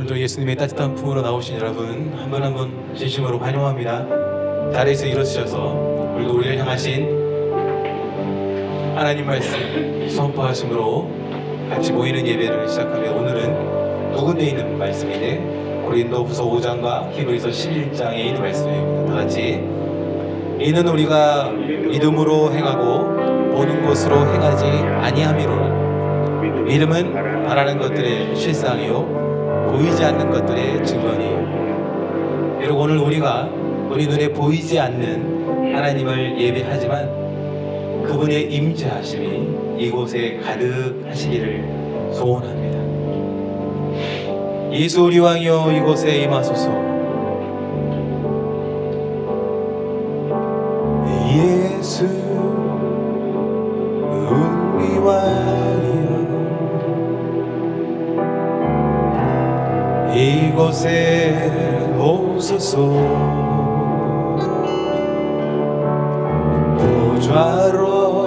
오늘도 예수님의 따뜻한 품으로 나오신 여러분 한 분 한 분 진심으로 환영합니다. 자리에서 일어서셔서 오늘도 우리를 향하신 하나님 말씀 선포하심으로 같이 모이는 예배를 시작하며 오늘은 두 군데 있는 말씀인데 고린도후서 5장과 히브리서 11장에 있는 말씀입니다. 다 같이 이는 우리가 믿음으로 행하고 보는 것으로 행하지 아니함이로라. 믿음은 바라는 것들의 실상이요 보이지 않는 것들의 증거니요. 여러분, 오늘 우리가 우리 눈에 보이지 않는 하나님을 예배하지만 그분의 임재하심이 이곳에 가득하시기를 소원합니다. 예수 우리 왕이여 이곳에 임하소서. 예수 우리 왕이여 이곳에 오소서. 보좌로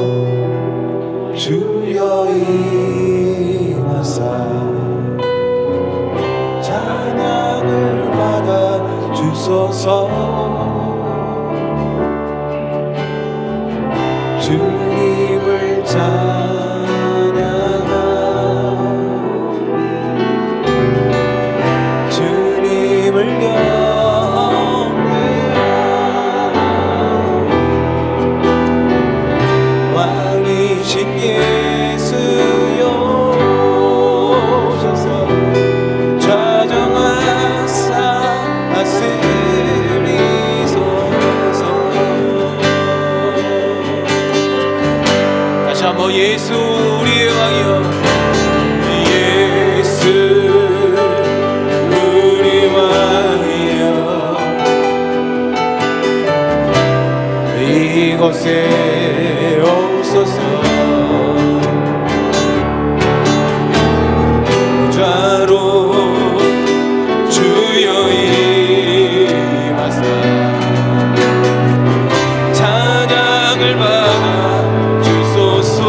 주여 임하사 찬양을 받아 주소서. 주님을 왕이신 예수여 오셔서 좌정하사 다스리소서. 다시 한번 예수 우리의 왕이여 예수 우리 왕이여 이곳에 오소서. 보좌로 주여 임하사 찬양을 받아 주소서.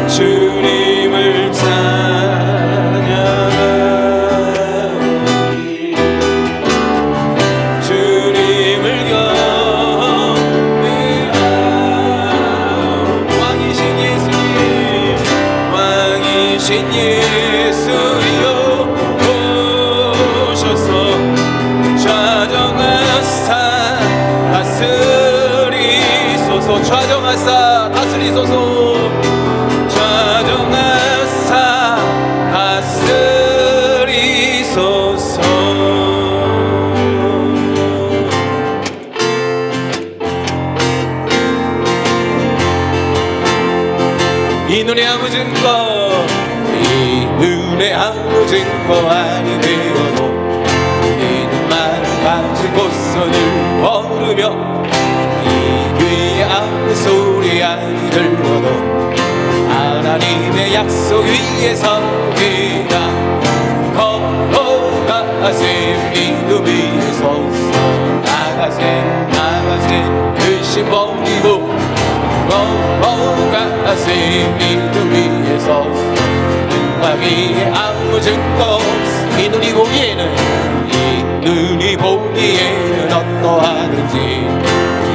주님을 찬양하오니 주님을 왕이신 예수여 오셔서 좌정하사 다스리소서. 좌정하사 다스리소서. 좌정하사 다스리소서. 이 눈에 아무 증거 이 눈에 아무 증거 아니 되어도 이는 많은 가지 곳선을 걸으며 이 귀에 아무 소리 아니 들려도 하나님의 약속 위에 서기라. 걸어가세 믿음 위에 서서 나가세 의심 버리고 걸어가세 믿음 위에 서서 눈이 아무 증거 없어. 이 눈이 보기에는 어떠하든지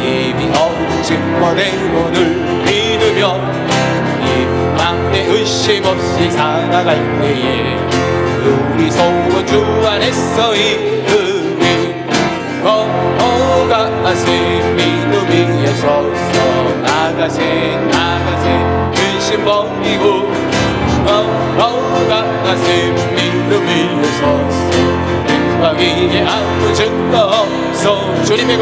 이미 얻은 증거대로 늘 믿으며 이 맘에 의심 없이 살아갈 때에 우리 소원 주 안에서 이르리. 걸어가세 믿음 위에 서서 나가세 근심 버리고 걸어가세 믿음 위에 서서 맹방위에 아무 증거 없어. 주님의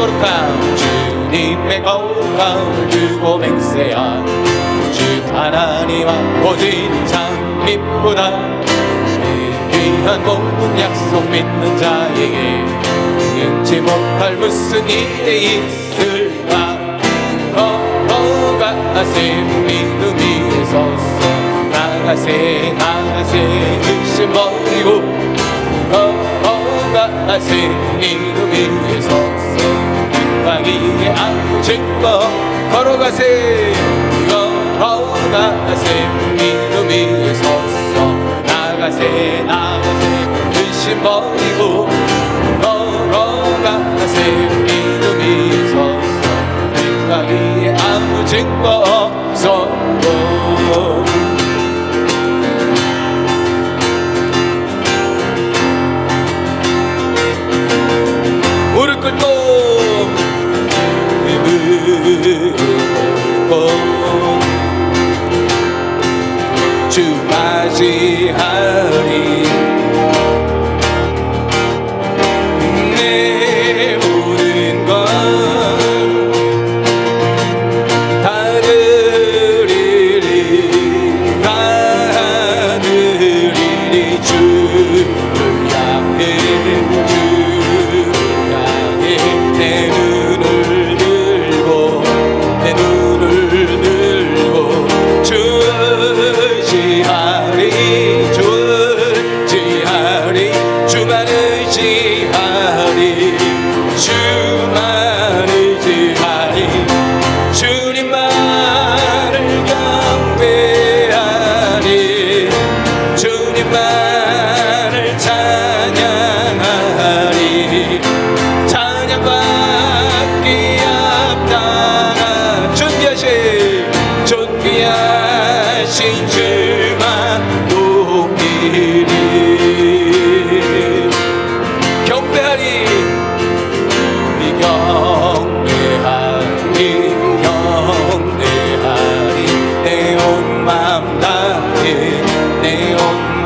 거룩함을 두고 맹세한 주 하나님 아버지 참 이쁘다. 귀한 모든 약속 믿는 자에게 인지 못할 무슨 일이 있을까. 걸어가세 믿음 위에 서서 나가세 의심 버리고 걸어가세 믿음 위에 서서 맹방위에 아무 증거 걸어가세 믿음 위에 서서 나가세 나가세 근심 버리고 걸어가세 믿음이 있어서 내가 위에 아무 증거 없어 무릎 꿇고 무릎 꿇고 주 맞이하리 내 모든 것 다 드리리 다 드리리 주를 향해 주를 향해 내 눈을 들고 내 눈을 들고 주를 지하리 주를 지하리 주만 의지하리 주만 의지하리 주님만을 경배하리 주님만을 찬양하리 찬양받기 합당한 존귀하신 주만 높이리 경배하리 경배하리 경배하리 내 온 맘 다해 내 온 맘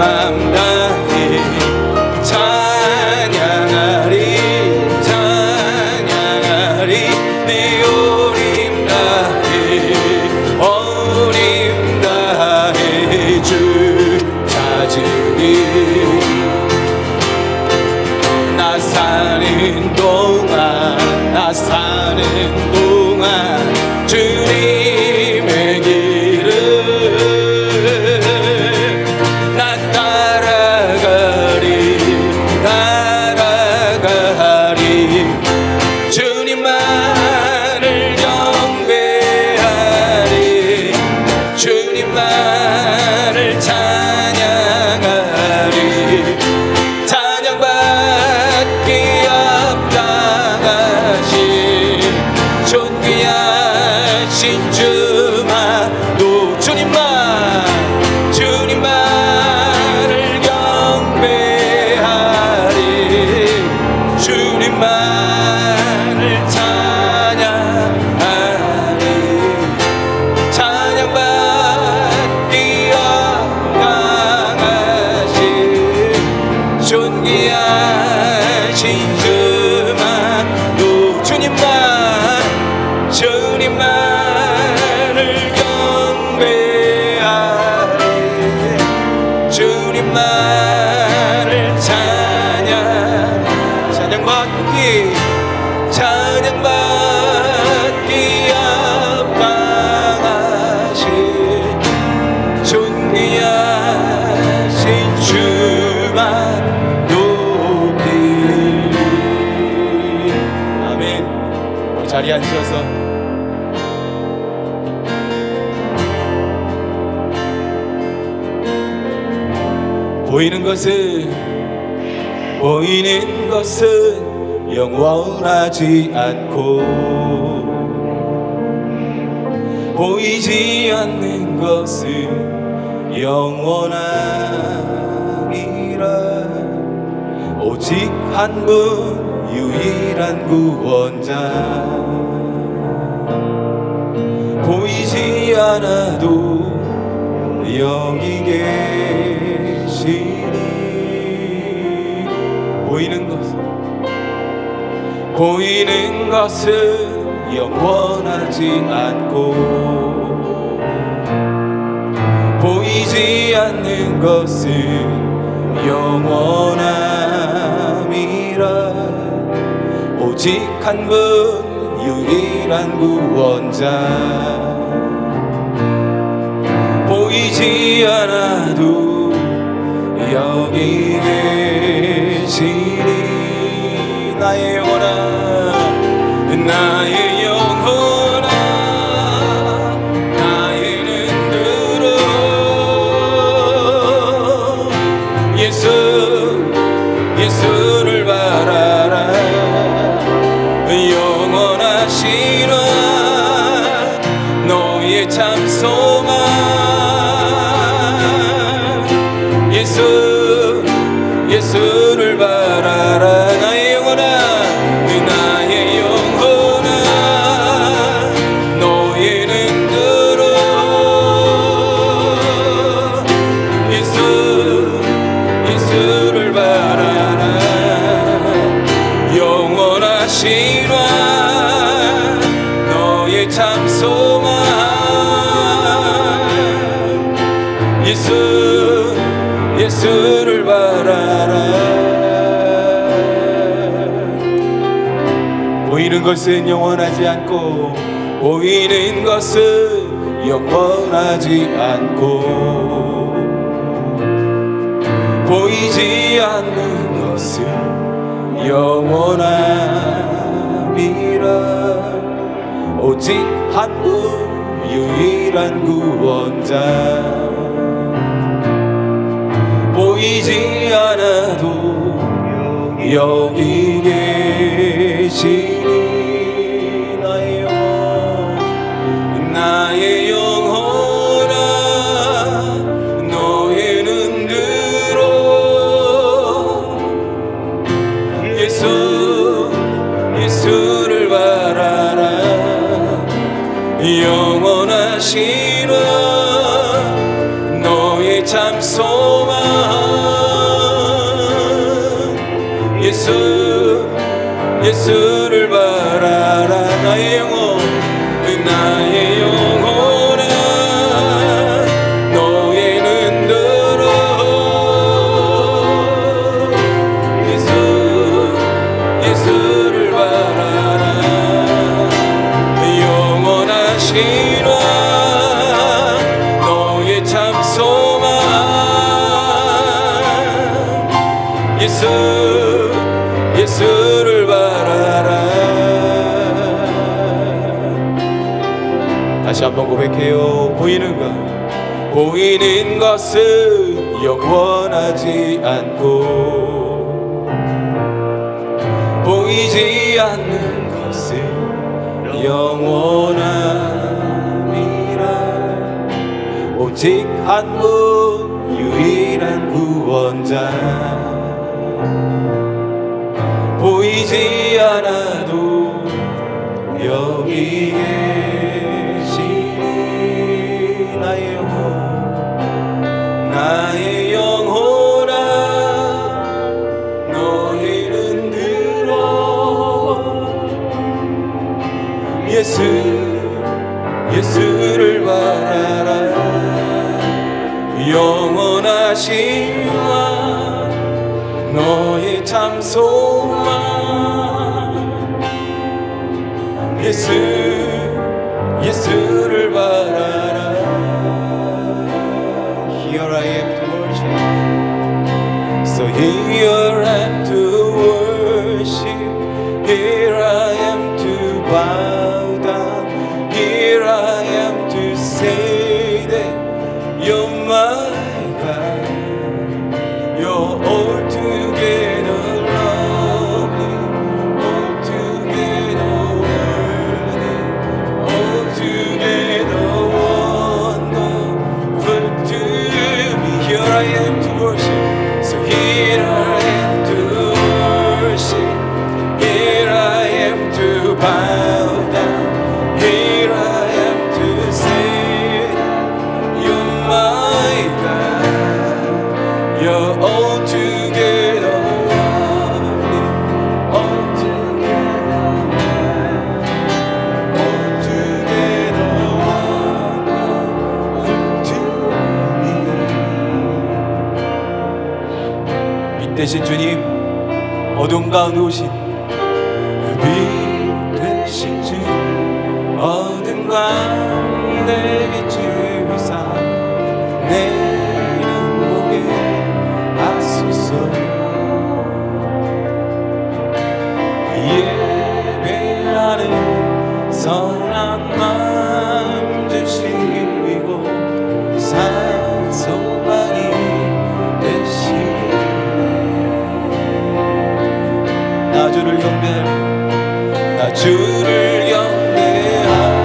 다해 찬양하리 찬양하리 내 오림 다해 오림 다해 주 찾으리 나 사는 동안 주님의 길을 나 따라가리 주님만을 경배하리 주님만을 찬양하리 찬양받기 합당하신 존귀하신 주만 주님만을 경배하리 주님만을 찬양하리 찬양받기 합당하신 존귀하신 주만 주님만을 경배하리 주님만을 찬양받기 합당하신 존귀하신 주만 높이리 아멘. 우리 자리에 앉으셔서 보이는 것은 영원하지 않고 보이지 않는 것은 영원하니라 오직 한 분 유일한 구원자 보이지 않아도 여기 계시니 보이는 것은 영원하지 않고 보이지 않는 것은 영원함이라 오직 한 분 유일한 구원자 보이지 않아도 여기 계시니 나의 영혼아 나의 눈으로 너의 참 소망. 예수를 바라라. 나의 영혼아, 나의 영혼아, 너희는 들어. 예수를 바라라. 영원하신 왕, 너의 참 소망. 예수를 바라라. 보이는 것은 영원하지 않고, 보이는 것은 영원하지 않고, 보이지 않는 것은 영원함이라. 오직 한 분 유일한 구원자, 보이지 않아도 여기 계시니 나의 영혼아, 너의 눈 들어. 예수를 바라라. 영원하신 왕, 너의 참 소망. 예수를 바라라. 나의 영혼아, 너의 눈 들어. 예수를 바라라. 영원하신 왕, 너의 참 소망. 예수를 바라라. 다시 한번 고백해요. 보이는 것은 영원하지 않고, 보이지 않는 것은 영원함이라. 오직 한 분 유일한 구원자, 보이지 않아도 여기 계시니 나의 영혼아, 너희는 들어. 예수를 바라라. 영원하신 왕, 너의 참 소망. 예수를 바라라. Here I am to worship. So here I am to worship. Here I am to bow down. Here I am to say that you're my God. You're all together lovely, all together worthy, all together wonderful to me. Here I am to worship. So here I am to worship. Here I am to bow down. Here I am to say that you're my God. You're all together lovely, all together wonderful to me. 빛 대신 주님, 어둠 가운데 오신 빛 대신 주님, 어둠 가운데 비추사 내 이름 보게 하소서. 예배하는 선한 마음 주시고 산소만이 되시네. 나 주를 경배하리, 나 주를 경배하리.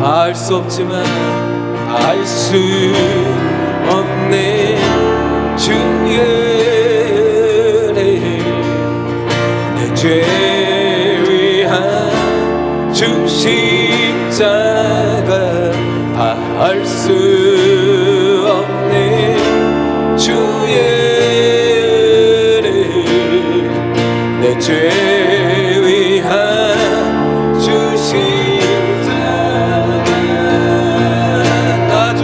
다 알 수 없지만 다 알 수 없네 주의 내 죄 위한 주 십자가 다 알 수 없네 주의 내 죄 위한 주 십자가 나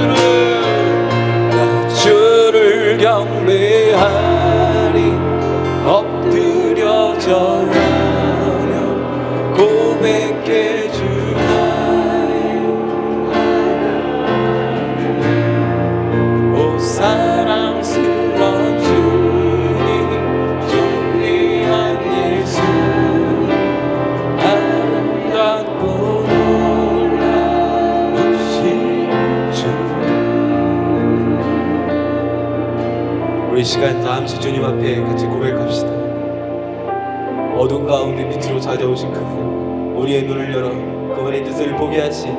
주를 경배하리 엎드려 절하며 고백해 주나의 오 사랑스러운 주님 존귀한 예수 아름답고 놀라우신 주 우리 시간 다 함께 주님 앞에 같이 고백합시다. 어둠 가운데 빛으로 찾아오신 그분 우리의 눈을 열어 그분의 뜻을 보게 하신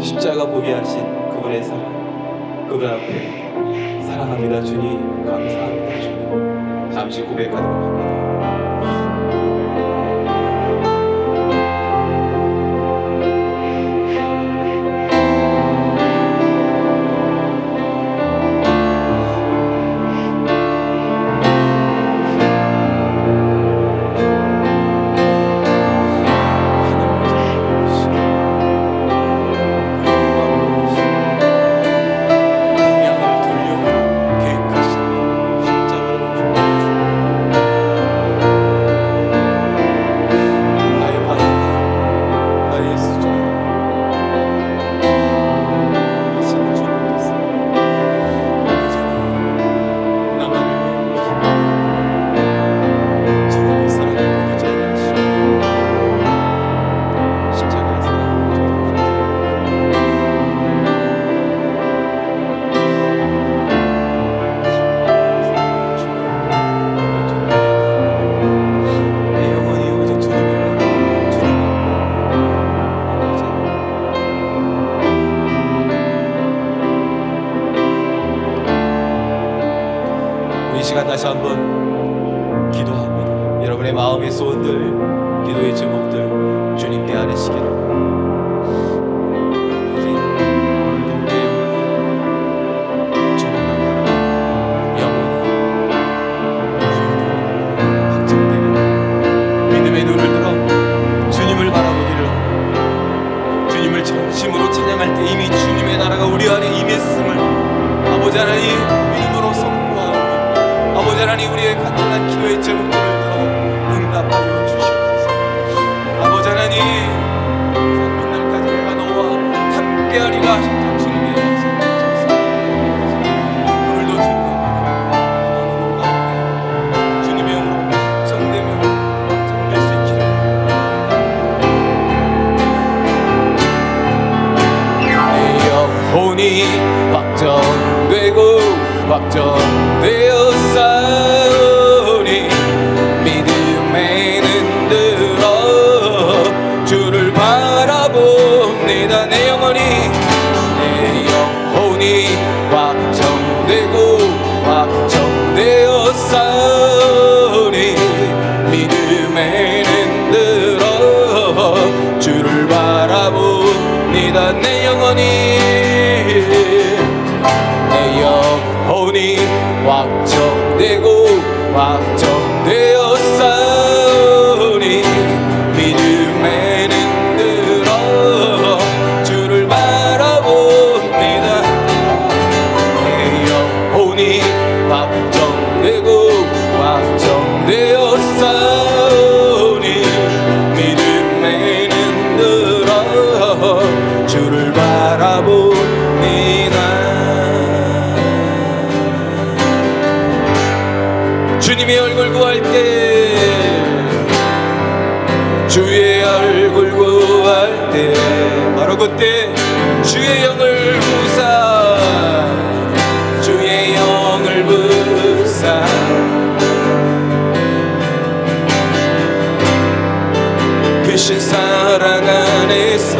십자가 보게 하신 그분의 사랑 그분 앞에 사랑합니다 주님 감사합니다 주님 잠시 고백하도록 합니다. 이 시간 다시 한번 기도합니다. 여러분의 마음의 소원들, 기도의 제목들 주님께 아뢰시기를. 믿음의 눈을 들어 주님을 바라보기를, 주님을 전심으로 찬양할 때 이미 주님의 나라가 우리 안에 임했음을 아버지 하나님 믿음으로 선포하오니 아버지 하나님 우리의 간절한 기도의 제목들을 들어 응답하여 주시옵소서. 아버지 하나님 끝날까지 내가 너와 함께하리라 하셨던 주님의 약속 붙잡으사 오늘도 주님의 나라가 가운데 주님의 영으로 확정되며 확정될 수 있기를. 내 영혼이 확정되고 확정되었사오니 믿음에 흔들어 주를 바라봅니다. 내 영혼이 확정되고 확정되었사오니 믿음에 흔들어 주를 바라봅니다. 내 영혼이 확정되고 확정되었사오니 믿음에 흔들어 주를 바라봅니다. 내 영혼이 확정되고 확정되었사오니 믿음에 흔들어 주를 바라봅니다. 주님의 얼굴 구할 때, 주의 얼굴 구할 때, 바로 그때 주의 영을 부사, 주의 영을 부사. 크신 사랑 안에서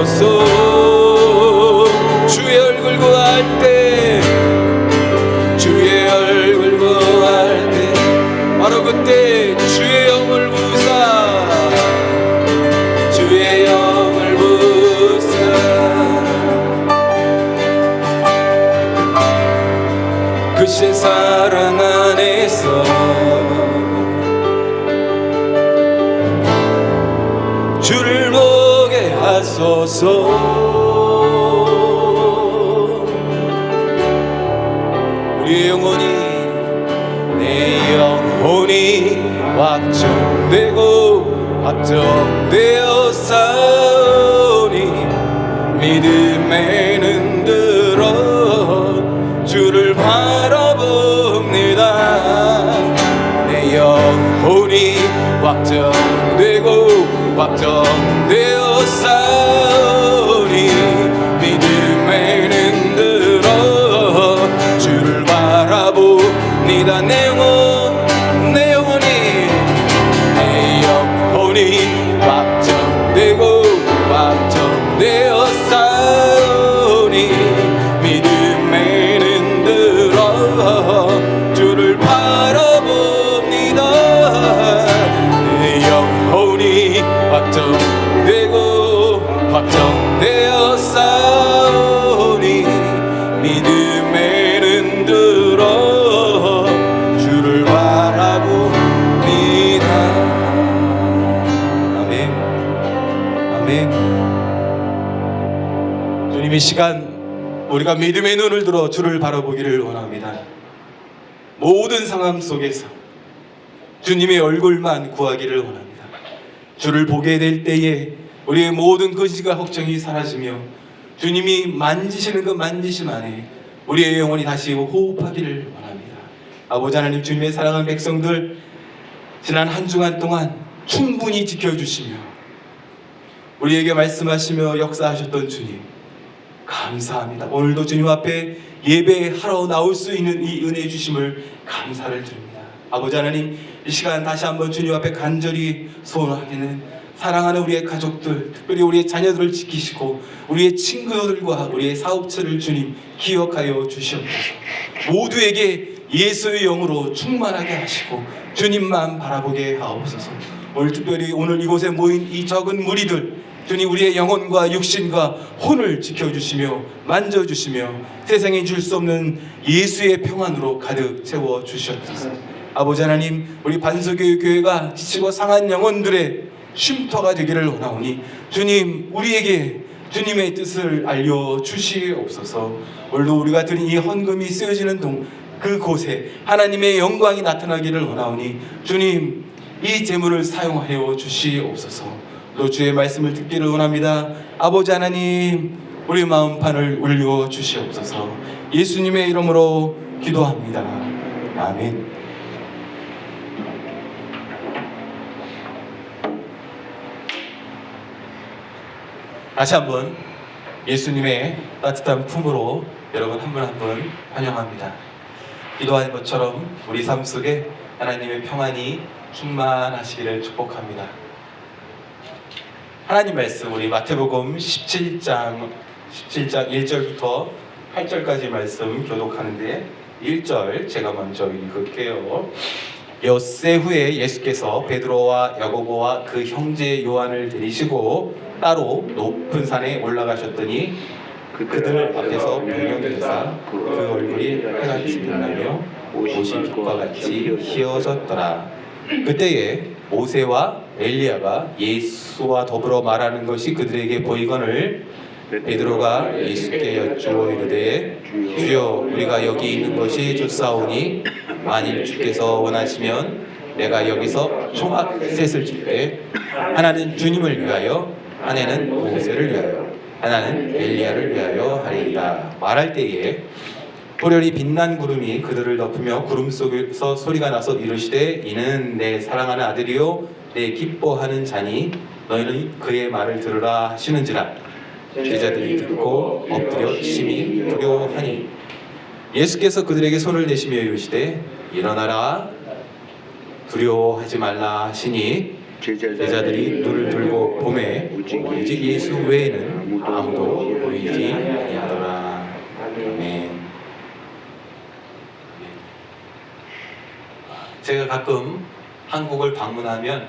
하소서. 주의 얼굴 구할 때, 주의 얼굴 구할 때, 바로 그때 주의 영을 부사, 주의 영을 부사. 그 신 사랑 안에서 주를 보게 하소서. 우리의 영혼이, 내 영혼이 확정되고 확정되어 싸우니 믿음에는 들어 주를 바라봅니다. 내 영혼이 확정되고 확정되어 싸우니 믿음에는 들어 주를 바라봅니다. 내 영혼이, 내 영혼이 확정되고 확정되어 싸우니 믿음에는 들어 주를 바라봅니다. 내 영혼이 확정되고 확정되어 싸우니 믿음에는 들어 주를 바라봅니다. 아멘. 아멘. 주님, 이 시간 우리가 믿음의 눈을 들어 주를 바라보기를 원합니다. 모든 상황 속에서 주님의 얼굴만 구하기를 원합니다. 주를 보게 될 때에 우리의 모든 근심과 걱정이 사라지며 주님이 만지시는 그 만지심 안에 우리의 영혼이 다시 호흡하기를 원합니다. 아버지 하나님, 주님의 사랑하는 백성들 지난 한 주간 동안 충분히 지켜주시며 우리에게 말씀하시며 역사하셨던 주님, 감사합니다. 오늘도 주님 앞에 예배하러 나올 수 있는 이 은혜 주심을 감사를 드립니다. 아버지 하나님, 이 시간 다시 한번 주님 앞에 간절히 소원하기는 사랑하는 우리의 가족들, 특별히 우리의 자녀들을 지키시고 우리의 친구들과 우리의 사업체를 주님 기억하여 주시옵소서. 모두에게 예수의 영으로 충만하게 하시고 주님만 바라보게 하옵소서. 오늘 특별히 오늘 이곳에 모인 이 적은 무리들, 주님 우리의 영혼과 육신과 혼을 지켜주시며 만져주시며 세상에 줄 수 없는 예수의 평안으로 가득 채워 주시옵소서. 아버지 하나님, 우리 반석교회 교회가 지치고 상한 영혼들의 쉼터가 되기를 원하오니 주님 우리에게 주님의 뜻을 알려주시옵소서. 오늘도 우리가 드린 이 헌금이 쓰여지는 그곳에 하나님의 영광이 나타나기를 원하오니 주님 이 재물을 사용하여 주시옵소서. 또 주의 말씀을 듣기를 원합니다. 아버지 하나님, 우리 마음판을 울려 주시옵소서. 예수님의 이름으로 기도합니다. 아멘. 다시 한번 예수님의 따뜻한 품으로 여러분 한 분 한 분 환영합니다. 기도하는 것처럼 우리 삶 속에 하나님의 평안이 충만하시기를 축복합니다. 하나님 말씀, 우리 마태복음 17장 1절부터 8절까지 말씀 교독하는데 1절 제가 먼저 읽을게요. 엿새 후에 예수께서 베드로와 야고보와 그 형제 요한을 데리시고 따로 높은 산에 올라가셨더니 그들 앞에서 변형되사 그 얼굴이 해같이 빛나며 옷이 빛과 같이 희어졌더라. 그때에 모세와 엘리야가 예수와 더불어 말하는 것이 그들에게 보이거늘 베드로가 예수께 여쭈어 이르되 주여, 우리가 여기 있는 것이 좋사오니 만일 주께서 원하시면 내가 여기서 초막 셋을 칠 때 하나는 주님을 위하여, 하나는 모세를 위하여, 하나는 엘리야를 위하여 하리이다. 말할 때에 호련히 빛난 구름이 그들을 덮으며 구름 속에서 소리가 나서 이르시되 이는 내 사랑하는 아들이요 내 기뻐하는 자니 너희는 그의 말을 들으라 하시는지라. 제자들이 듣고 엎드려 심히 두려워하니 예수께서 그들에게 손을 내시며 이르시되 일어나라 두려워하지 말라 하시니 제자들이 눈을 들고 보매 오직 예수 외에는 아무도 보이지 아니하더라. 아멘. 제가 가끔 한국을 방문하면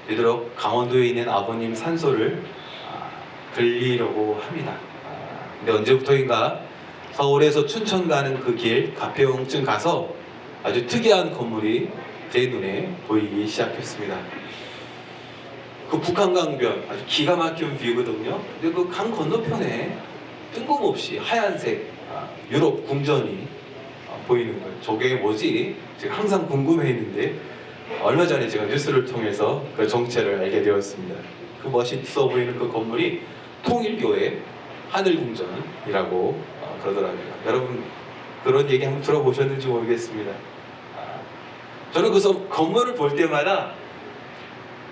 되도록 강원도에 있는 아버님 산소를 들리려고 합니다. 근데 언제부터인가 서울에서 춘천 가는 그 길 가평쯤 가서 아주 특이한 건물이 제 눈에 보이기 시작했습니다. 그 북한강변 아주 기가 막힌 뷰거든요. 근데 그 강 건너편에 뜬금없이 하얀색 유럽 궁전이 보이는 거예요. 저게 뭐지? 제가 항상 궁금해했는데 얼마 전에 제가 뉴스를 통해서 그 정체를 알게 되었습니다. 그 멋있어 보이는 그 건물이 통일교회 하늘궁전이라고 그러더라고요. 여러분 그런 얘기 한번 들어보셨는지 모르겠습니다. 저는 그 건물을 볼 때마다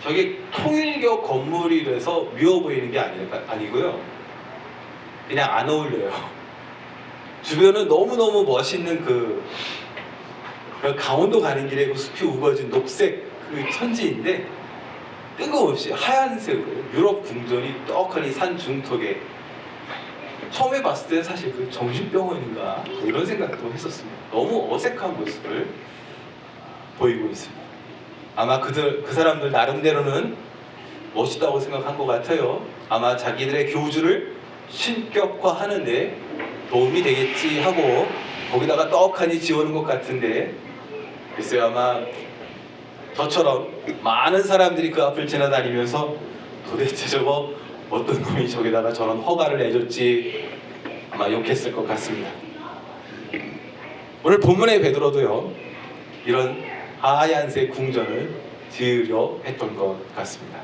저게 통일교 건물이라서 미워 보이는 게 아니고요. 그냥 안 어울려요. 주변은 너무너무 멋있는 그 강원도 가는 길에 그 숲이 우거진 녹색 그 천지인데 뜬금없이 하얀색으로 유럽 궁전이 떡하니 산 중턱에 처음에 봤을 때 사실 그 정신병원인가 이런 생각도 했었습니다. 너무 어색한 모습을 보이고 있습니다. 아마 그 사람들 나름대로는 멋있다고 생각한 것 같아요. 아마 자기들의 교주를 신격화하는데 도움이 되겠지 하고 거기다가 떡하니 지어놓은 것 같은데 글쎄요, 아마 저처럼 많은 사람들이 그 앞을 지나다니면서 도대체 저거 어떤 놈이 저기다가 저런 허가를 내줬지 아마 욕했을 것 같습니다. 오늘 본문의 베드로도요 이런 하얀색 궁전을 지으려 했던 것 같습니다.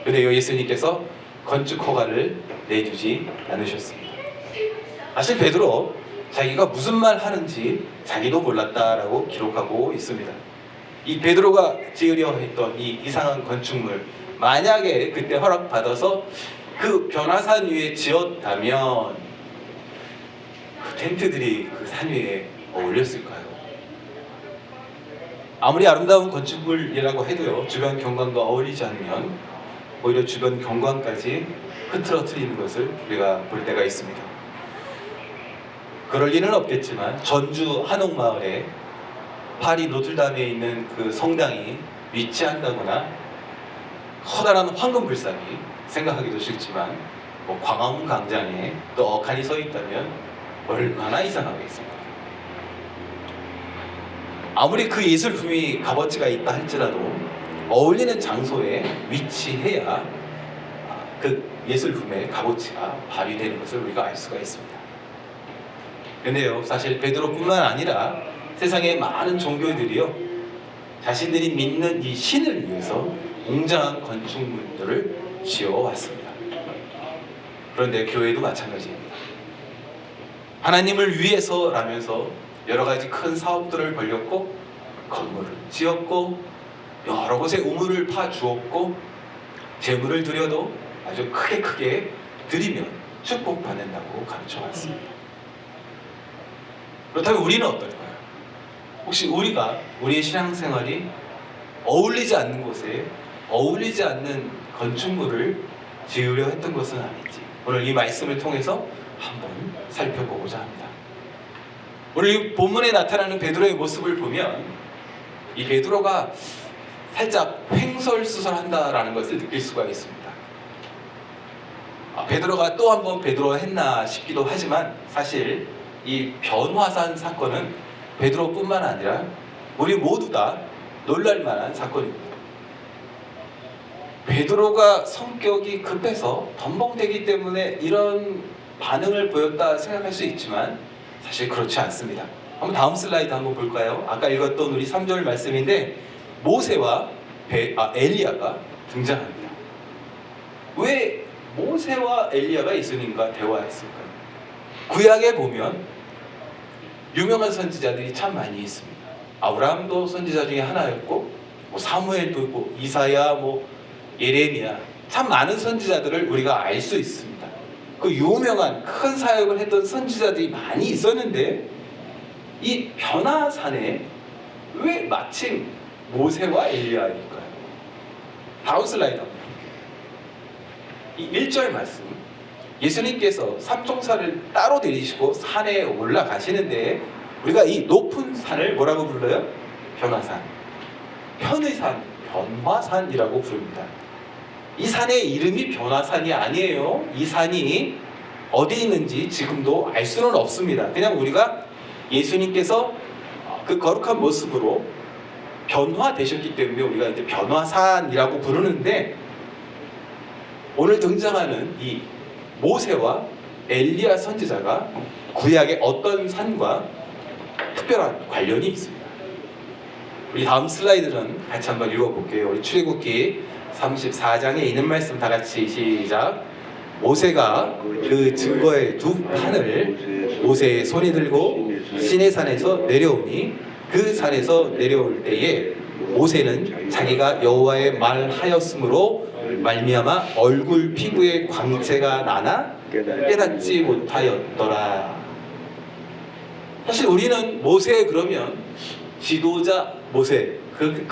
그런데 예수님께서 건축 허가를 내주지 않으셨습니다. 사실 베드로 자기가 무슨 말 하는지 자기도 몰랐다라고 기록하고 있습니다. 이 베드로가 지으려 했던 이 이상한 건축물 만약에 그때 허락받아서 그 변화산 위에 지었다면 그 텐트들이 그 산 위에 어울렸을까요? 아무리 아름다운 건축물이라고 해도요 주변 경관과 어울리지 않으면 오히려 주변 경관까지 흐트러뜨리는 것을 우리가 볼 때가 있습니다. 그럴 리는 없겠지만 전주 한옥마을에 파리 노틀담에 있는 그 성당이 위치한다거나 커다란 황금불상이 생각하기도 싫지만 뭐 광화문 광장에 떡하니 서 있다면 얼마나 이상하겠습니까? 아무리 그 예술품이 값어치가 있다 할지라도 어울리는 장소에 위치해야 그 예술품의 값어치가 발휘되는 것을 우리가 알 수가 있습니다. 그런데요 사실 베드로뿐만 아니라 세상의 많은 종교들이요 자신들이 믿는 이 신을 위해서 웅장한 건축물들을 지어왔습니다. 그런데 교회도 마찬가지입니다. 하나님을 위해서라면서 여러 가지 큰 사업들을 벌였고 건물을 지었고 여러 곳에 우물을 파주었고 재물을 드려도 아주 크게 드리면 축복받는다고 가르쳐왔습니다. 그렇다면 우리는 어떨까요? 혹시 우리가 우리의 신앙생활이 어울리지 않는 곳에 어울리지 않는 건축물을 지으려 했던 것은 아닌지 오늘 이 말씀을 통해서 한번 살펴보고자 합니다. 오늘 이 본문에 나타나는 베드로의 모습을 보면 이 베드로가 살짝 횡설수설한다라는 것을 느낄 수가 있습니다. 베드로가 또 한 번 베드로 했나 싶기도 하지만 사실 이 변화산 사건은 베드로뿐만 아니라 우리 모두 다 놀랄만한 사건입니다. 베드로가 성격이 급해서 덤벙대기 때문에 이런 반응을 보였다 생각할 수 있지만 사실 그렇지 않습니다. 한번 다음 슬라이드 한번 볼까요? 아까 읽었던 우리 3절 말씀인데 모세와 엘리야가 등장합니다. 왜 모세와 엘리야가 예수님과 대화했을까요? 구약에 보면 유명한 선지자들이 참 많이 있습니다. 아브라함도 선지자 중에 하나였고 사무엘도 있고 이사야, 예레미야 참 많은 선지자들을 우리가 알 수 있습니다. 그 유명한 큰 사역을 했던 선지자들이 많이 있었는데 이 변화산에 왜 마침 모세와 엘리야일까요? 다음 슬라이드. 이 1절 말씀. 예수님께서 삼총사를 따로 데리시고 산에 올라가시는데 우리가 이 높은 산을 뭐라고 불러요? 변화산, 편의 산, 변화산이라고 부릅니다. 이 산의 이름이 변화산이 아니에요. 이 산이 어디 있는지 지금도 알 수는 없습니다. 그냥 우리가 예수님께서 그 거룩한 모습으로 변화되셨기 때문에 우리가 이제 변화산이라고 부르는데, 오늘 등장하는 이 모세와 엘리야 선지자가 구약의 어떤 산과 특별한 관련이 있습니다. 우리 다음 슬라이드는 같이 한번 읽어볼게요. 우리 출애굽기 34장에 있는 말씀 다 같이 시작. 모세가 그 증거의 두 판을 모세의 손이 들고 시내산에서 내려오니 그 산에서 내려올 때에 모세는 자기가 여호와의 말하였으므로 말미암아 얼굴 피부에 광채가 나나 깨닫지 못하였더라. 사실 우리는 모세 그러면 지도자 모세, 그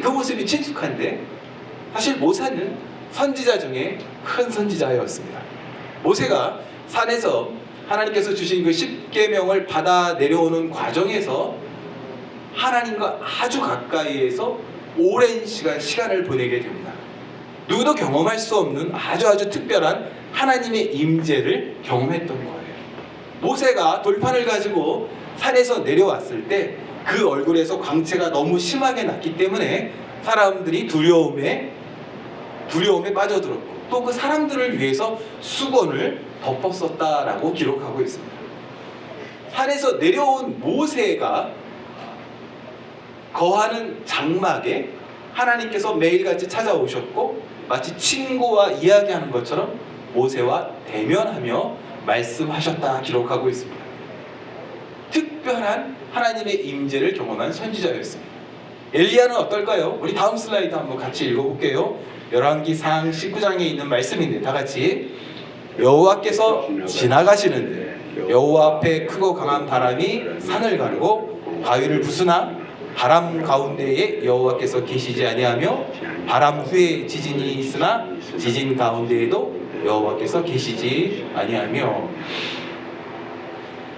모습이 친숙한데, 사실 모세는 선지자 중에 큰 선지자였습니다. 모세가 산에서 하나님께서 주신 그 10계명을 받아 내려오는 과정에서 하나님과 아주 가까이에서 오랜 시간을 보내게 됩니다. 누구도 경험할 수 없는 아주 특별한 하나님의 임재를 경험했던 거예요. 모세가 돌판을 가지고 산에서 내려왔을 때 그 얼굴에서 광채가 너무 심하게 났기 때문에 사람들이 두려움에 빠져들었고, 또 그 사람들을 위해서 수건을 덮었었다라고 기록하고 있습니다. 산에서 내려온 모세가 거하는 장막에 하나님께서 매일같이 찾아오셨고, 마치 친구와 이야기하는 것처럼 모세와 대면하며 말씀하셨다 기록하고 있습니다. 특별한 하나님의 임재를 경험한 선지자였습니다. 엘리야는 어떨까요? 우리 다음 슬라이드 한번 같이 읽어볼게요. 열왕기상 19장에 있는 말씀인데 다 같이. 여호와께서 지나가시는데 여호와 앞에 크고 강한 바람이 산을 가르고 바위를 부수나 바람 가운데에 여호와께서 계시지 아니하며 바람 후에 지진이 있으나 지진 가운데에도 여호와께서 계시지 아니하며.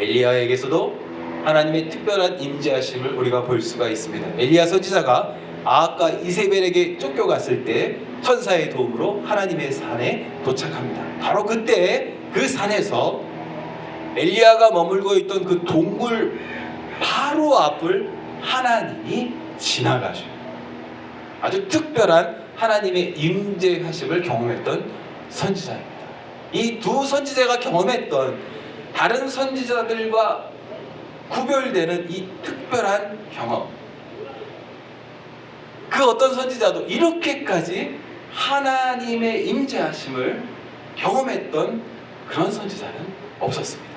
엘리야에게서도 하나님의 특별한 임재하심을 우리가 볼 수가 있습니다. 엘리야 선지자가 아합과 이세벨에게 쫓겨갔을 때 천사의 도움으로 하나님의 산에 도착합니다. 바로 그때 그 산에서 엘리야가 머물고 있던 그 동굴 바로 앞을 하나님이 지나가셔요. 아주 특별한 하나님의 임재하심을 경험했던 선지자입니다. 이 두 선지자가 경험했던 다른 선지자들과 구별되는 이 특별한 경험, 그 어떤 선지자도 이렇게까지 하나님의 임재하심을 경험했던 그런 선지자는 없었습니다.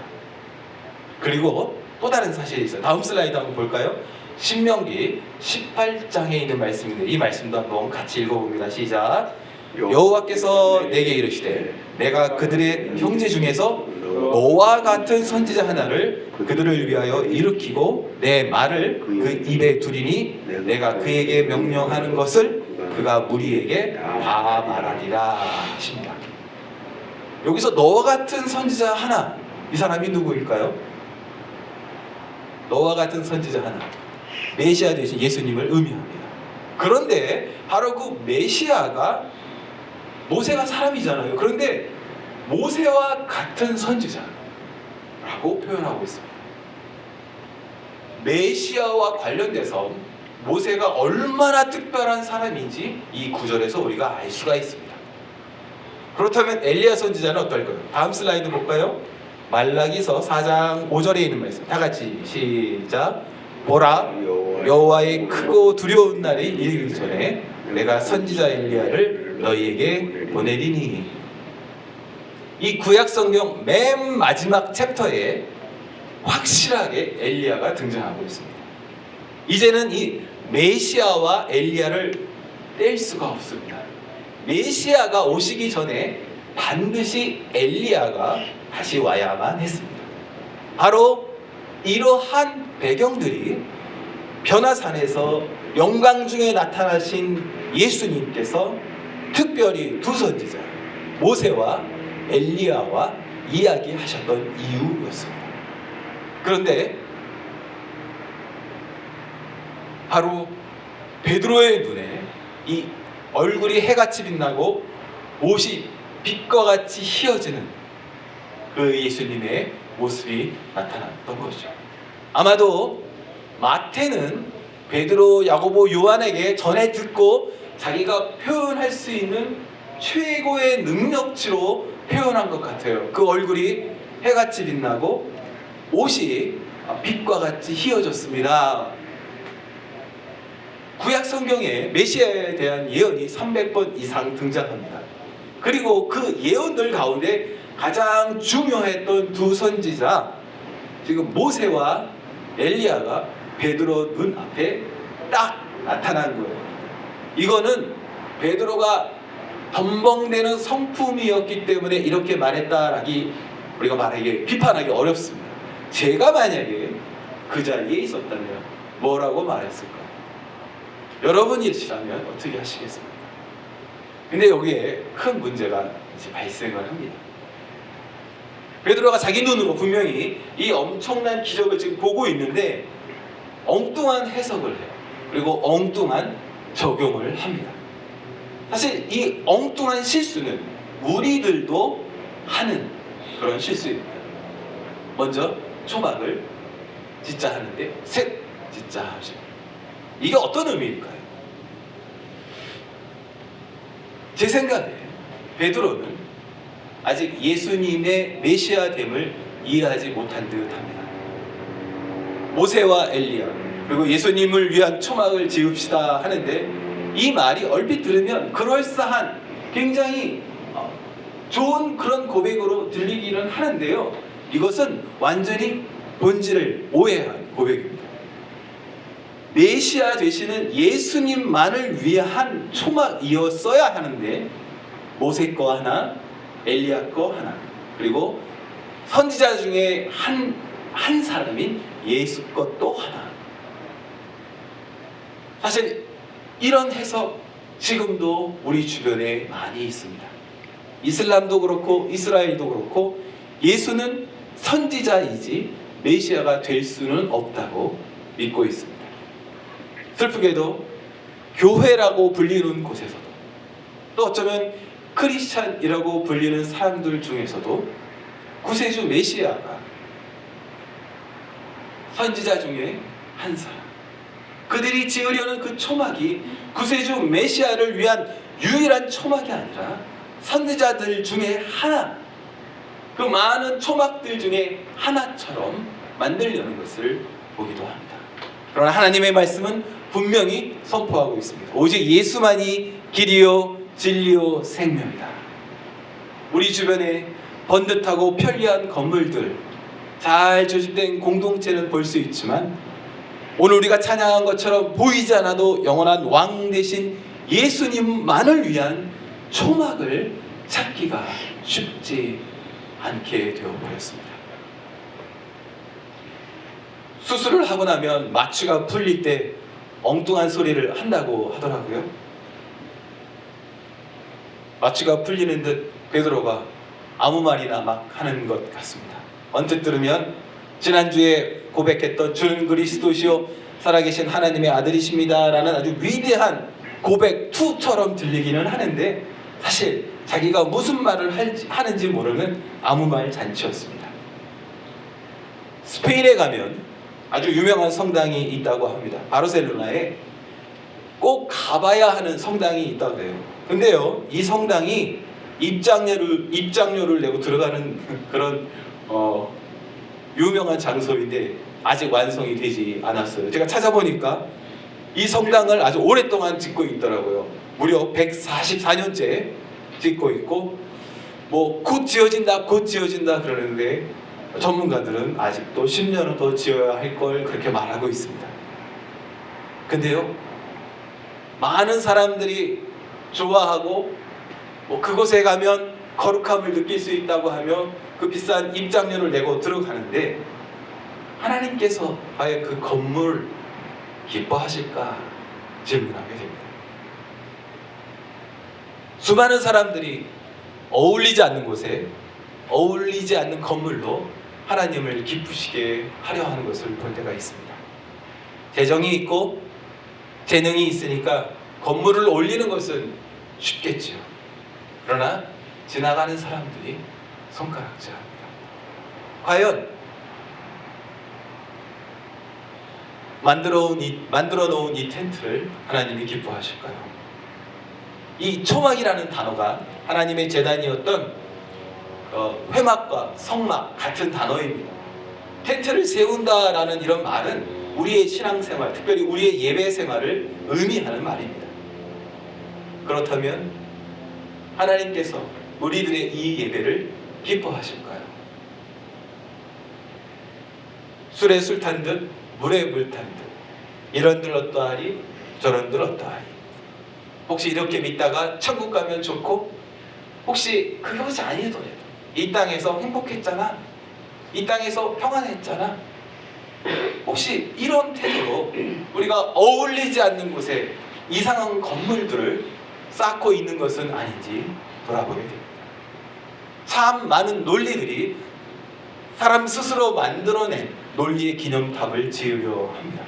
그리고 또 다른 사실이 있어요. 다음 슬라이드 한번 볼까요? 신명기 18장에 있는 말씀인데 이 말씀도 한번 같이 읽어봅니다. 시작. 여호와께서 내게 이르시되 내가 그들의 형제 중에서 너와 같은 선지자 하나를 그들을 위하여 일으키고 내 말을 그 입에 두리니 내가 그에게 명령하는 것을 그가 무리에게 다 말하리라 하십니다. 여기서 너와 같은 선지자 하나, 이 사람이 누구일까요? 너와 같은 선지자 하나, 메시아 되신 예수님을 의미합니다. 그런데 바로 그 메시아가 모세가 사람이잖아요. 그런데 모세와 같은 선지자라고 표현하고 있습니다. 메시아와 관련돼서 모세가 얼마나 특별한 사람인지 이 구절에서 우리가 알 수가 있습니다. 그렇다면 엘리야 선지자는 어떨까요? 다음 슬라이드 볼까요? 말라기서 4장 5절에 있는 말씀 다 같이 시작. 보라, 여호와의 크고 두려운 날이 이르기 전에 내가 선지자 엘리야를 너희에게 보내리니. 이 구약 성경 맨 마지막 챕터에 확실하게 엘리야가 등장하고 있습니다. 이제는 이 메시아와 엘리야를 뗄 수가 없습니다. 메시아가 오시기 전에 반드시 엘리야가 다시 와야만 했습니다. 바로 이러한 배경들이 변화산에서 영광 중에 나타나신 예수님께서 특별히 두 선지자 모세와 엘리야와 이야기하셨던 이유였습니다. 그런데 바로 베드로의 눈에 이 얼굴이 해같이 빛나고 옷이 빛과 같이 휘어지는 그 예수님의 모습이 나타났던 것이죠. 아마도 마태는 베드로, 야고보, 요한에게 전해 듣고 자기가 표현할 수 있는 최고의 능력치로 표현한 것 같아요. 그 얼굴이 해같이 빛나고 옷이 빛과 같이 휘어졌습니다. 구약 성경에 메시아에 대한 예언이 300번 이상 등장합니다. 그리고 그 예언들 가운데 가장 중요했던 두 선지자, 지금 모세와 엘리야가 베드로 눈앞에 딱 나타난 거예요. 이거는 베드로가 덤벙대는 성품이었기 때문에 이렇게 말했다라기 우리가 말하기 비판하기 어렵습니다. 제가 만약에 그 자리에 있었다면 뭐라고 말했을까요? 여러분이시라면 어떻게 하시겠습니까? 근데 여기에 큰 문제가 이제 발생을 합니다. 베드로가 자기 눈으로 분명히 이 엄청난 기적을 지금 보고 있는데 엉뚱한 해석을 해요. 그리고 엉뚱한 적용을 합니다. 사실 이 엉뚱한 실수는 우리들도 하는 그런 실수입니다. 먼저 초막을 짓자 하는데 셋 짓자 하죠. 이게 어떤 의미일까요? 제 생각에 베드로는 아직 예수님의 메시아됨을 이해하지 못한 듯합니다. 모세와 엘리야 그리고 예수님을 위한 초막을 지읍시다 하는데 이 말이 얼핏 들으면 그럴싸한 굉장히 좋은 그런 고백으로 들리기는 하는데요. 이것은 완전히 본질을 오해한 고백입니다. 메시아 되시는 예수님만을 위한 초막이었어야 하는데 모세 거 하나, 엘리야 거 하나, 그리고 선지자 중에 한 사람인 예수 것도 하나. 사실 이런 해석 지금도 우리 주변에 많이 있습니다. 이슬람도 그렇고 이스라엘도 그렇고 예수는 선지자이지 메시아가 될 수는 없다고 믿고 있습니다. 슬프게도 교회라고 불리는 곳에서도 또 어쩌면 크리스찬이라고 불리는 사람들 중에서도 구세주 메시아가 선지자 중에 한 사람, 그들이 지으려는 그 초막이 구세주 메시아를 위한 유일한 초막이 아니라 선지자들 중에 하나, 그 많은 초막들 중에 하나처럼 만들려는 것을 보기도 합니다. 그러나 하나님의 말씀은 분명히 선포하고 있습니다. 오직 예수만이 길이요 진리요 생명이다. 우리 주변에 번듯하고 편리한 건물들, 잘 조직된 공동체는 볼 수 있지만 오늘 우리가 찬양한 것처럼 보이지 않아도 영원한 왕 대신 예수님만을 위한 초막을 찾기가 쉽지 않게 되어버렸습니다. 수술을 하고 나면 마취가 풀릴 때 엉뚱한 소리를 한다고 하더라고요. 마취가 풀리는 듯 베드로가 아무 말이나 막 하는 것 같습니다. 언뜻 들으면 지난주에 고백했던 주는 그리스도시요 살아계신 하나님의 아들이십니다 라는 아주 위대한 고백 투처럼 들리기는 하는데 사실 자기가 무슨 말을 하는지 모르는 아무 말 잔치였습니다. 스페인에 가면 아주 유명한 성당이 있다고 합니다. 바르셀로나에 꼭 가봐야 하는 성당이 있다고 해요. 근데요, 이 성당이 입장료를 내고 들어가는 그런 유명한 장소인데 아직 완성이 되지 않았어요. 제가 찾아보니까 이 성당을 아주 오랫동안 짓고 있더라고요. 무려 144년째 짓고 있고 곧 지어진다 그러는데 전문가들은 아직도 10년은 더 지어야 할 걸 그렇게 말하고 있습니다. 근데요, 많은 사람들이 좋아하고 그곳에 가면 거룩함을 느낄 수 있다고 하며 그 비싼 입장료를 내고 들어가는데 하나님께서 과연 그 건물 기뻐하실까 질문하게 됩니다. 수많은 사람들이 어울리지 않는 곳에, 어울리지 않는 건물로 하나님을 기쁘시게 하려 하는 것을 볼 때가 있습니다. 재정이 있고 재능이 있으니까 건물을 올리는 것은 쉽겠지요. 그러나 지나가는 사람들이 손가락질합니다. 과연 만들어 놓은 이 텐트를 하나님이 기뻐하실까요? 이 초막이라는 단어가 하나님의 제단이었던 회막과 성막 같은 단어입니다. 텐트를 세운다라는 이런 말은 우리의 신앙생활, 특별히 우리의 예배 생활을 의미하는 말입니다. 그렇다면 하나님께서 우리들의 이 예배를 기뻐하실까요? 술에 술 탄 듯 물에 물 탄 듯 이런들 어떠하리 저런들 어떠하리. 혹시 이렇게 믿다가 천국 가면 좋고, 혹시 그것이 아니더라도 이 땅에서 행복했잖아, 이 땅에서 평안했잖아, 혹시 이런 태도로 우리가 어울리지 않는 곳에 이상한 건물들을 쌓고 있는 것은 아닌지 돌아보게 됩니다. 참 많은 논리들이 사람 스스로 만들어낸 논리의 기념탑을 지으려 합니다.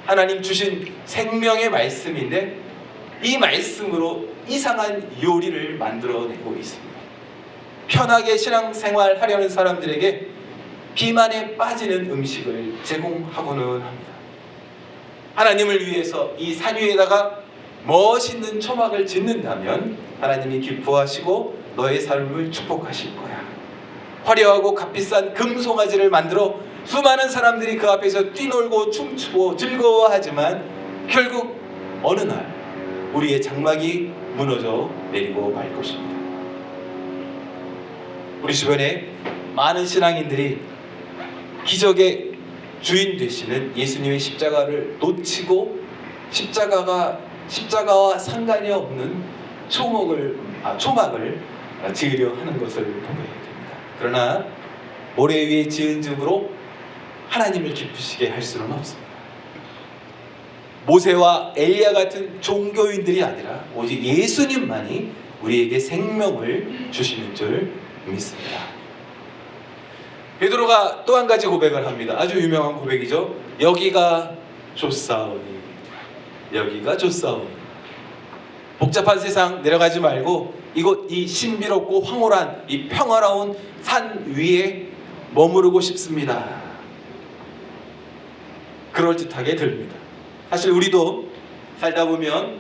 하나님 주신 생명의 말씀인데 이 말씀으로 이상한 요리를 만들어내고 있습니다. 편하게 신앙생활 하려는 사람들에게 비만에 빠지는 음식을 제공하고는 합니다. 하나님을 위해서 이 산 위에다가 멋있는 초막을 짓는다면 하나님이 기뻐하시고 너의 삶을 축복하실 거야. 화려하고 값비싼 금송아지를 만들어 수많은 사람들이 그 앞에서 뛰놀고 춤추고 즐거워하지만 결국 어느 날 우리의 장막이 무너져 내리고 말 것입니다. 우리 주변에 많은 신앙인들이 기적의 주인 되시는 예수님의 십자가를 놓치고 십자가와 상관이 없는 초막을 지으려 하는 것을 보게 됩니다. 그러나 모래 위에 지은 집으로 하나님을 기쁘시게 할 수는 없습니다. 모세와 엘리야 같은 종교인들이 아니라 오직 예수님만이 우리에게 생명을 주시는 줄 믿습니다. 베드로가 또 한 가지 고백을 합니다. 아주 유명한 고백이죠. 여기가 좋사오니, 여기가 좋사오니. 복잡한 세상 내려가지 말고 이곳 이 신비롭고 황홀한 이 평화로운 산 위에 머무르고 싶습니다. 그럴듯하게 들립니다. 사실 우리도 살다 보면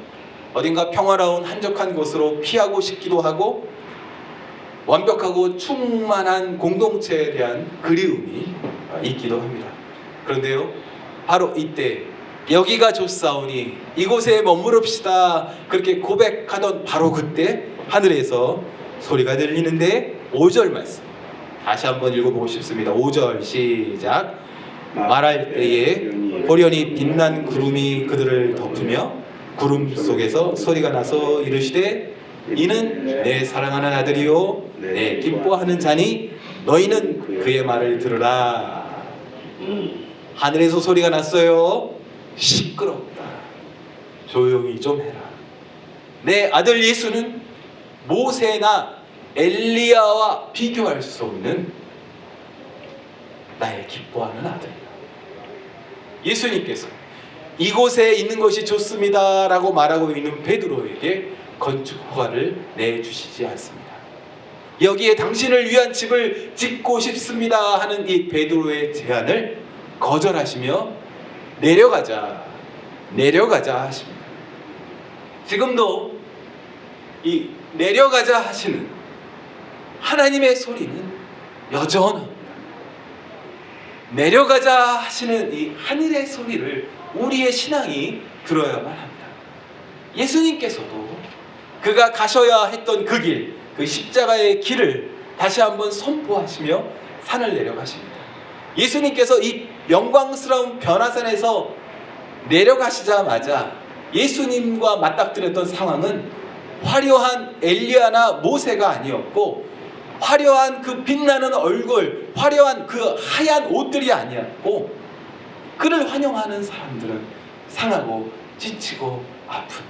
어딘가 평화로운 한적한 곳으로 피하고 싶기도 하고 완벽하고 충만한 공동체에 대한 그리움이 있기도 합니다. 그런데요, 바로 이때 여기가 좋사오니 이곳에 머무릅시다 그렇게 고백하던 바로 그때 하늘에서 소리가 들리는데 5절 말씀 다시 한번 읽어보고 싶습니다. 5절 시작. 말할 때에 호련히 빛난 구름이 그들을 덮으며 구름 속에서 소리가 나서 이르시되 이는 내 사랑하는 아들이요 내 기뻐하는 자니 너희는 그의 말을 들으라. 하늘에서 소리가 났어요. 시끄럽다. 조용히 좀 해라. 내 아들 예수는 모세나 엘리야와 비교할 수 없는 나의 기뻐하는 아들이다. 예수님께서 이곳에 있는 것이 좋습니다 라고 말하고 있는 베드로에게 건축 허가를 내주시지 않습니다. 여기에 당신을 위한 집을 짓고 싶습니다 하는 이 베드로의 제안을 거절하시며 내려가자 하십니다. 지금도 이 내려가자 하시는 하나님의 소리는 여전합니다. 내려가자 하시는 이 하늘의 소리를 우리의 신앙이 들어야만 합니다. 예수님께서도 그가 가셔야 했던 그 길, 그 십자가의 길을 다시 한번 선포하시며 산을 내려가십니다. 예수님께서 이 영광스러운 변화산에서 내려가시자마자 예수님과 맞닥뜨렸던 상황은 화려한 엘리야나 모세가 아니었고 화려한 그 빛나는 얼굴, 화려한 그 하얀 옷들이 아니었고 그를 환영하는 사람들은 상하고 지치고 아픈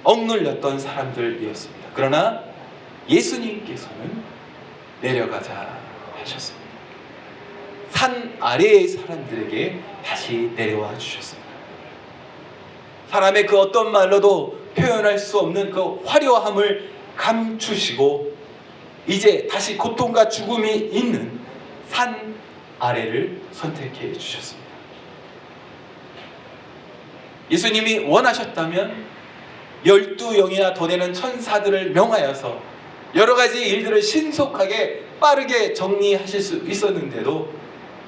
억눌렸던 사람들이었습니다. 그러나 예수님께서는 내려가자 하셨습니다. 산 아래의 사람들에게 다시 내려와 주셨습니다. 사람의 그 어떤 말로도 표현할 수 없는 그 화려함을 감추시고 이제 다시 고통과 죽음이 있는 산 아래를 선택해 주셨습니다. 예수님이 원하셨다면 12영이나 더 되는 천사들을 명하여서 여러 가지 일들을 신속하게 빠르게 정리하실 수 있었는데도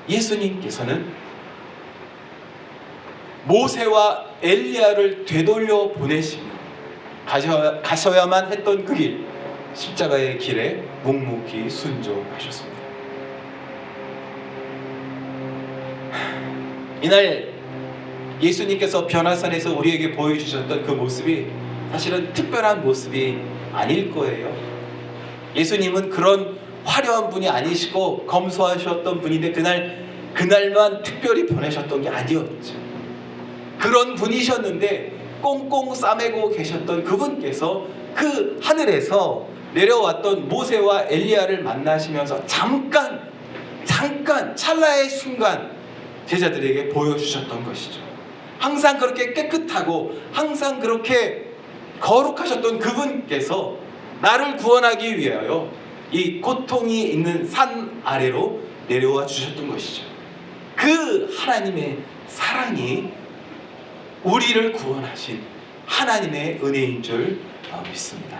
예수님께서는 모세와 엘리야를 되돌려 보내시며 가셔야만 했던 그 길, 십자가의 길에 묵묵히 순종하셨습니다. 이날 예수님께서 변화산에서 우리에게 보여주셨던 그 모습이 사실은 특별한 모습이 아닐 거예요. 예수님은 그런 화려한 분이 아니시고 검소하셨던 분인데 그날만 특별히 변하셨던 게 아니었죠. 그런 분이셨는데 꽁꽁 싸매고 계셨던 그분께서 그 하늘에서 내려왔던 모세와 엘리야를 만나시면서 잠깐 찰나의 순간 제자들에게 보여주셨던 것이죠. 항상 그렇게 깨끗하고 항상 그렇게 거룩하셨던 그분께서 나를 구원하기 위하여 이 고통이 있는 산 아래로 내려와 주셨던 것이죠. 그 하나님의 사랑이 우리를 구원하신 하나님의 은혜인 줄 믿습니다.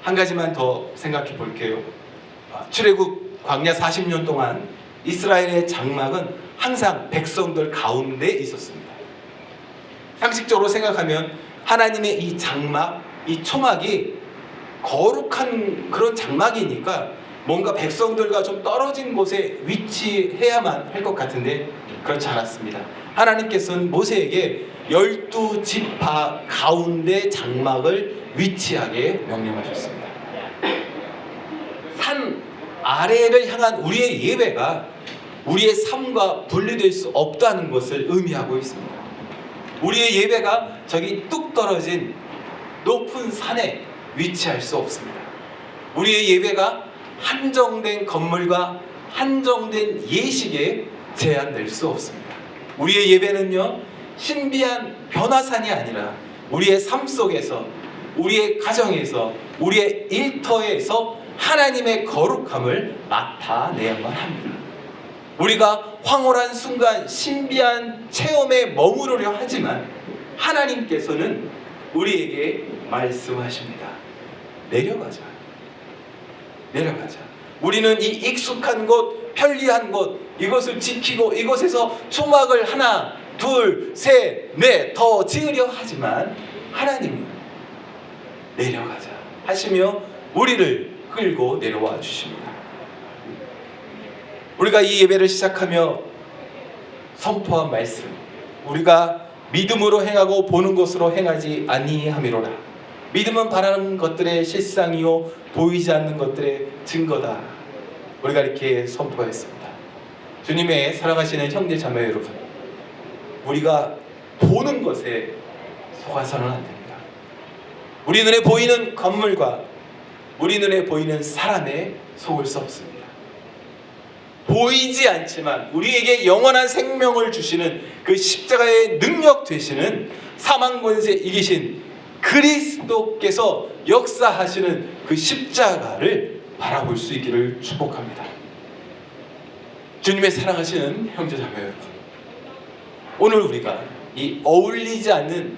한 가지만 더 생각해 볼게요. 출애굽 광야 40년 동안 이스라엘의 장막은 항상 백성들 가운데 있었습니다. 상식적으로 생각하면 하나님의 이 장막, 이 초막이 거룩한 그런 장막이니까 뭔가 백성들과 좀 떨어진 곳에 위치해야만 할 것 같은데 그렇지 않았습니다. 하나님께서는 모세에게 12지파 가운데 장막을 위치하게 명령하셨습니다. 산 아래를 향한 우리의 예배가 우리의 삶과 분리될 수 없다는 것을 의미하고 있습니다. 우리의 예배가 저기 뚝 떨어진 높은 산에 위치할 수 없습니다. 우리의 예배가 한정된 건물과 한정된 예식에 제한될 수 없습니다. 우리의 예배는요, 신비한 변화산이 아니라 우리의 삶 속에서, 우리의 가정에서, 우리의 일터에서 하나님의 거룩함을 나타내야만 합니다. 우리가 황홀한 순간 신비한 체험에 머무르려 하지만 하나님께서는 우리에게 말씀하십니다. 내려가자. 우리는 이 익숙한 곳, 편리한 곳, 이것을 지키고 이곳에서 초막을 하나, 둘, 셋, 넷 더 지으려 하지만 하나님은 내려가자 하시며 우리를 끌고 내려와 주십니다. 우리가 이 예배를 시작하며 선포한 말씀, 우리가 믿음으로 행하고 보는 것으로 행하지 아니함이로라. 믿음은 바라는 것들의 실상이요 보이지 않는 것들의 증거다. 우리가 이렇게 선포했습니다. 주님의 사랑하시는 형제 자매 여러분, 우리가 보는 것에 속아서는 안 됩니다. 우리 눈에 보이는 건물과 우리 눈에 보이는 사람에 속을 수 없습니다. 보이지 않지만 우리에게 영원한 생명을 주시는 그 십자가의 능력 되시는 사망 권세 이기신 그리스도께서 역사하시는 그 십자가를 바라볼 수 있기를 축복합니다. 주님의 사랑하시는 형제자매 여러분, 오늘 우리가 이 어울리지 않는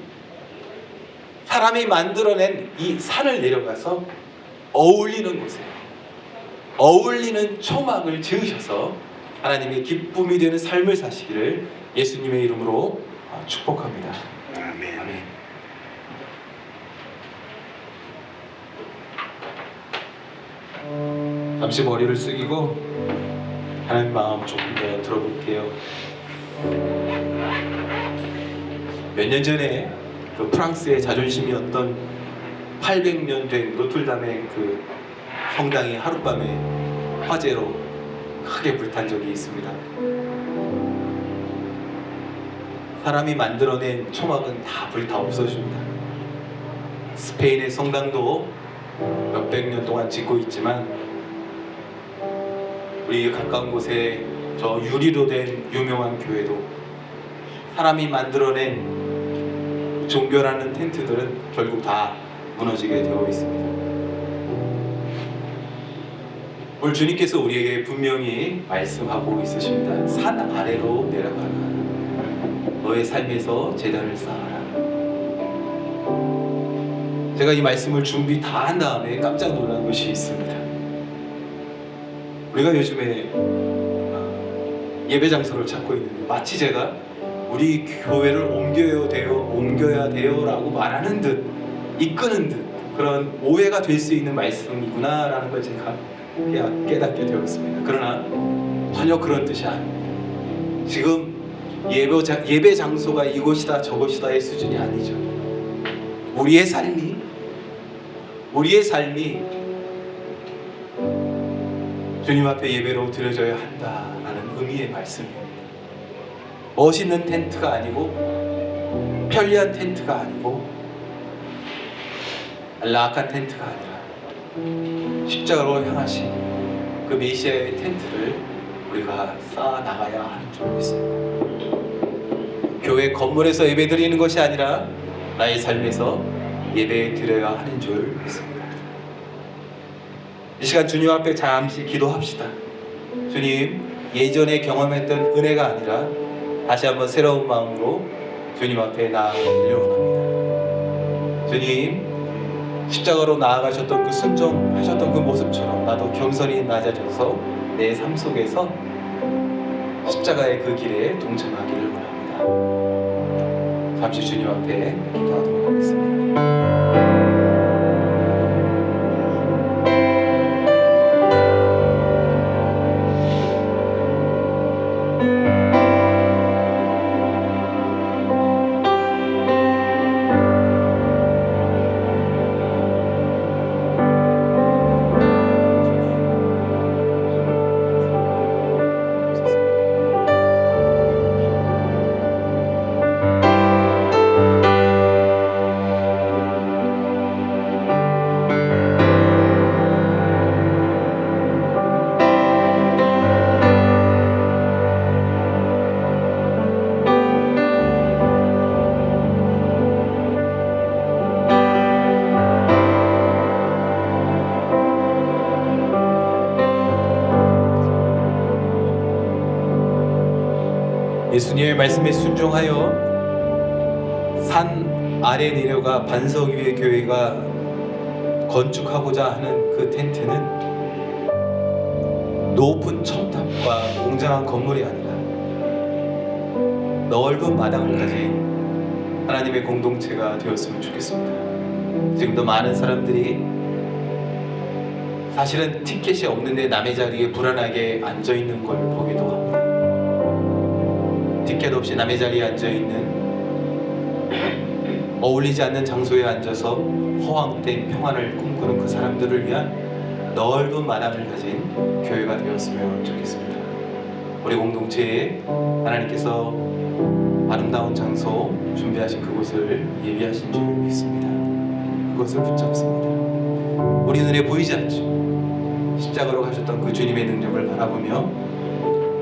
사람이 만들어낸 이 산을 내려가서 어울리는 곳에 어울리는 초막을 지으셔서 하나님의 기쁨이 되는 삶을 사시기를 예수님의 이름으로 축복합니다. 아멘. 잠시 머리를 숙이고 하나님 마음 조금 더 들어볼게요. 몇 년 전에 그 프랑스의 자존심이었던 800년 된 노틀담의 그 성당이 하룻밤에 화재로 크게 불탄 적이 있습니다. 사람이 만들어낸 초막은 다 불타 없어집니다. 스페인의 성당도 몇백 년 동안 짓고 있지만 우리 가까운 곳에 저 유리로 된 유명한 교회도 사람이 만들어낸 종교라는 텐트들은 결국 다 무너지게 되어 있습니다. 오늘 주님께서 우리에게 분명히 말씀하고 있으십니다. 산 아래로 내려가라. 너의 삶에서 제단을 쌓아라. 제가 이 말씀을 준비 다 한 다음에 깜짝 놀란 것이 있습니다. 우리가 요즘에 예배 장소를 찾고 있는데 마치 제가 우리 교회를 옮겨야 돼요 라고 말하는 듯 이끄는 듯 그런 오해가 될 수 있는 말씀이구나 라는 걸 제가 깨닫게 되었습니다. 그러나 전혀 그런 뜻이 아닙니다. 지금 예배 장소가 이곳이다 저곳이다의 수준이 아니죠. 우리의 삶이 주님 앞에 예배로 드려져야 한다라는 의미의 말씀입니다. 멋있는 텐트가 아니고 편리한 텐트가 아니고 안락한 텐트가 아니라 십자가로 향하신 그 메시아의 텐트를 우리가 쌓아 나가야 하는 줄 믿습니다. 교회 건물에서 예배 드리는 것이 아니라 나의 삶에서 예배 드려야 하는 줄 믿습니다. 이 시간 주님 앞에 잠시 기도합시다. 주님, 예전에 경험했던 은혜가 아니라 다시 한번 새로운 마음으로 주님 앞에 나아가기를 원합니다. 주님, 십자가로 나아가셨던 그 순종하셨던 그 모습처럼 나도 겸손히 낮아져서 내 삶 속에서 십자가의 그 길에 동참하기를 원합니다. 잠시 주님 앞에 기도하도록 하겠습니다. 예수님의 말씀에 순종하여 산 아래 내려가 반석 위의 교회가 건축하고자 하는 그 텐트는 높은 첨탑과 웅장한 건물이 아니라 넓은 마당을 가진 하나님의 공동체가 되었으면 좋겠습니다. 지금도 많은 사람들이 사실은 티켓이 없는데 남의 자리에 불안하게 앉아있는 걸 보기도 합니다. 티켓 없이 남의 자리에 앉아있는 어울리지 않는 장소에 앉아서 허황된 평안을 꿈꾸는 그 사람들을 위한 넓은 마당을 가진 교회가 되었으면 좋겠습니다. 우리 공동체에 하나님께서 아름다운 장소 준비하신 그곳을 예비하신 줄 믿습니다. 그것을 붙잡습니다. 우리 눈에 보이지 않죠. 십자가로 가셨던 그 주님의 능력을 바라보며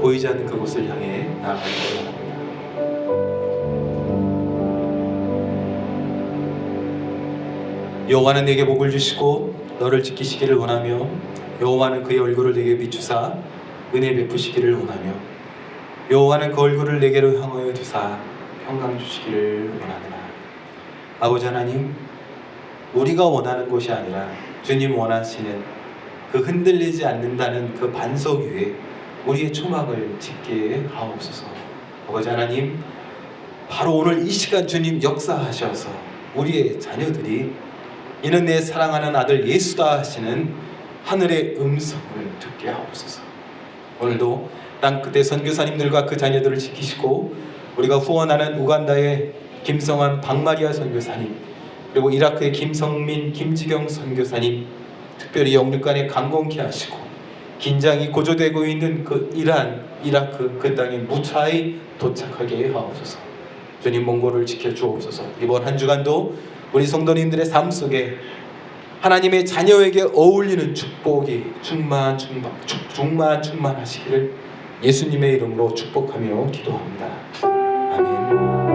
보이지 않는 그곳을 향해 나아갈 거예요. 여호와는 내게 복을 주시고 너를 지키시기를 원하며 여호와는 그의 얼굴을 내게 비추사 은혜 베푸시기를 원하며 여호와는 그 얼굴을 내게로 향하여 두사 평강 주시기를 원하노라. 아버지 하나님, 우리가 원하는 것이 아니라 주님 원하시는 그 흔들리지 않는다는 그 반석 위에 우리의 초막을 짓게 하옵소서. 아버지 하나님, 바로 오늘 이 시간 주님 역사하셔서 우리의 자녀들이 이는 내 사랑하는 아들 예수다 하시는 하늘의 음성을 듣게 하옵소서. 오늘도 땅끝의 선교사님들과 그 자녀들을 지키시고 우리가 후원하는 우간다의 김성환 박마리아 선교사님, 그리고 이라크의 김성민 김지경 선교사님, 특별히 영육간에 강건케 하시고 긴장이 고조되고 있는 그 이란, 이라크 그 땅에 무사히 도착하게 하옵소서. 주님 몽골을 지켜주옵소서. 이번 한 주간도 우리 성도님들의 삶 속에 하나님의 자녀에게 어울리는 축복이 충만하시기를 예수님의 이름으로 축복하며 기도합니다. 아멘.